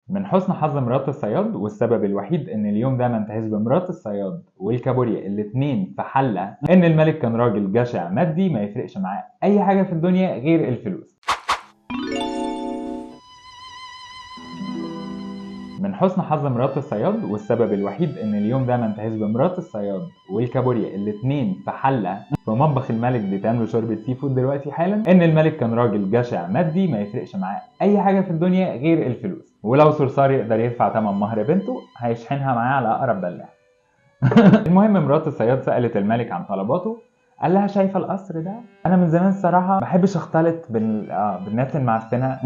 من حسن حظ مرات الصياد، والسبب الوحيد ان اليوم ده ما انتهاش بمرات الصياد والكابوريا الاتنين في حلة، ان الملك كان راجل جشع مادي ما يفرقش معاه اي حاجة في الدنيا غير الفلوس. من حسن حظ مرات الصياد، والسبب الوحيد ان اليوم ده ما انتهاش بمرات الصياد والكابوريا الاتنين في حلة في مطبخ الملك بيتعملوا شوربة سي فود دلوقتي حالا، ان الملك كان راجل جشع مادي ما يفرقش معاه اي حاجة في الدنيا غير الفلوس، ولو صرصار يقدر يدفع تمن مهر بنته هيشحنها معاه على اقرب بلاعة. المهم مرات الصياد سألت الملك عن طلباته، قال لها شايفه القصر ده؟ انا من زمان الصراحه ما بحبش اختلط بالناس المعفنه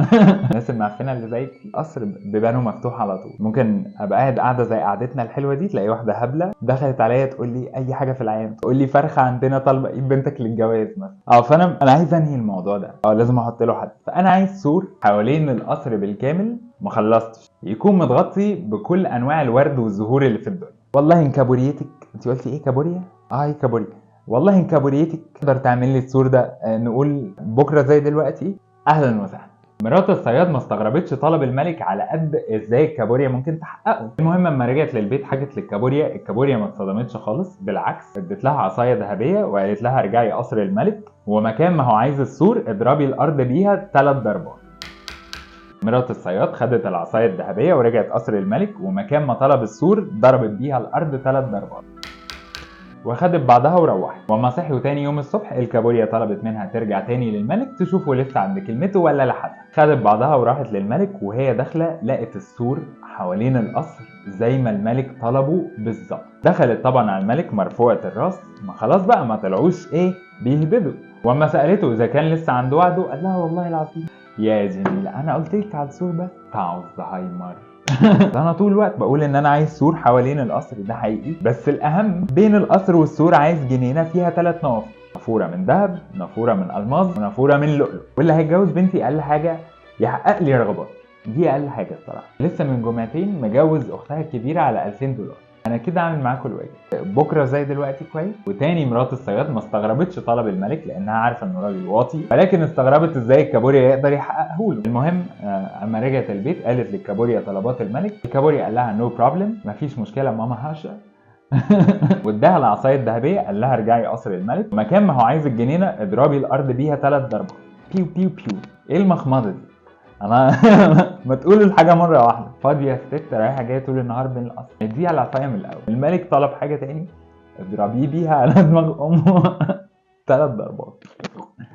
الناس المعفنه اللي زيك. القصر بيبانه مفتوح على طول، ممكن ابقى قاعده زي قعدتنا الحلوه دي، تلاقي واحده هبله دخلت عليا تقول لي اي حاجه في العالم، تقول لي فرخه عندنا طالبه ايد بنتك للجواز مثلا. فانا عايز انهي الموضوع ده، لازم احط له حد. فانا عايز سور حوالين القصر بالكامل ما خلصتش، يكون متغطي بكل انواع الورد والزهور اللي في الدنيا. والله ان كابوريتك، انت قلتي ايه كابوريا؟ هي كابوريا. والله ان كابوريتك تقدر تعمل لي السور ده، نقول بكره زي دلوقتي، اهلا وسهلا. مرات الصياد ما استغربتش طلب الملك على قد ازاي الكابوريا ممكن تحققه. المهم لما رجعت للبيت حكت للكابوريا، الكابوريا ما اتصدمتش خالص، بالعكس ادت لها عصايه ذهبيه وقالت لها ارجعي قصر الملك، ومكان ما هو عايز السور اضربي الارض بيها 3 ضربات. مرات الصياد خدت العصايه الذهبيه ورجعت قصر الملك، ومكان ما طلب السور ضربت بيها الارض 3 ضربات، وخدت بعضها وروحت. وما صحيوا تاني يوم الصبح الكابوريا طلبت منها ترجع تاني للملك تشوفه لسه عند كلمته ولا لحسها. خدت بعضها وراحت للملك، وهي داخله لقت السور حوالين القصر زي ما الملك طلبه بالظبط. دخلت طبعا على الملك مرفوعه الراس، ما خلاص بقى ما طلعوش بيهبدوا. واما سالته اذا كان لسه عنده وعده قال لها والله العظيم يا جميله انا قلت لك على السور بس بتاع الزهايمر. انا طول الوقت بقول ان انا عايز سور حوالين القصر، ده حقيقي، بس الاهم بين القصر والسور عايز جنينه فيها 3 نوافذ، نافوره من ذهب، نافوره من الماظ، ونافوره من لؤلؤ. واللي هيتجوز بنتي اقل حاجه يحقق لي رغبات، دي اقل حاجه الصراحه. لسه من جمعتين مجوز اختها الكبيره على $2000. انا كده عامل معاكم الواجب، بكره زي دلوقتي كويس. وتاني مرات الصياد ما استغربتش طلب الملك لانها عارفه انه راجل واطي، ولكن استغربت ازاي الكابوريا يقدر يحققه له. المهم اما رجعت البيت قالت للكابوريا طلبات الملك، الكابوريا قال لها نو بروبلم، مفيش مشكله ماما هاشا. واداها العصايه الذهبيه قال لها ارجعي قصر الملك، مكان ما هو عايز الجنينه اضربي الارض بيها 3 ضربات. بيو بيو بيو. ايه المخمضه دي؟ انا ما تقول الحاجه مره واحده، فاضيه يا ست رايحه جايه طول النهار بين القصر، اديها العصايه من الاول. الملك طلب حاجه تاني، اضربيه بيها على دماغ امه 3 ضربات.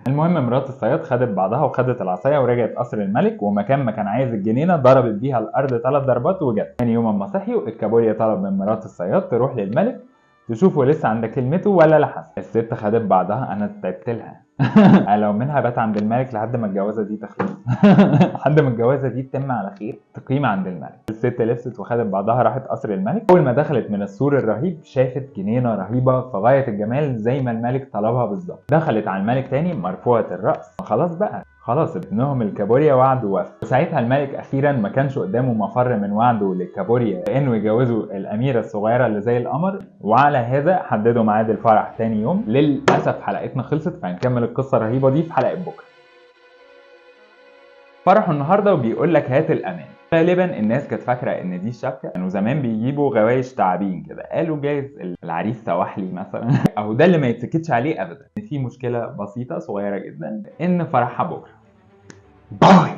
المهم مرات الصياد خدت بعضها وخدت العصايه ورجعت قصر الملك، ومكان ما كان عايز الجنينه ضربت بيها الارض 3 ضربات وجت. ثاني يوم اما صحيوا الكابوريا طلب من مرات الصياد تروح للملك تشوفه لسه عند كلمته ولا لحس. الست خدت بعضها، انا تعبت لها لو منها بات عند الملك لحد ما الجوازه دي تخلص لحد ما الجوازه دي تتم على خير تقيم عند الملك. الست لبست وخدت بعضها راحت قصر الملك. اول ما دخلت من السور الرهيب شافت جنينه رهيبه في غايه الجمال زي ما الملك طلبها بالظبط. دخلت على الملك تاني مرفوعه الراس، خلاص بقى خلاص ابنهم الكابوريا وعد ووفى. وساعتها الملك اخيرا ما كانش قدامه مفر من وعده للكابوريا انه يجوزوا الاميره الصغيره اللي زي القمر، وعلى هذا حددوا ميعاد الفرح تاني يوم. للاسف حلقتنا خلصت، فهنكمل القصه الرهيبه دي في حلقه بكره. فرحوا النهارده وبيقول لك هات الامان. غالبا الناس كانت فاكره ان دي الشبكه، كانوا زمان بيجيبوا غوايش تعابين كده، قالوا جايز العريس سواحلي مثلا اهو ده اللي ما يتسكتش عليه ابدا. في مشكله بسيطه صغيره جدا ان فرحها بكره. باي.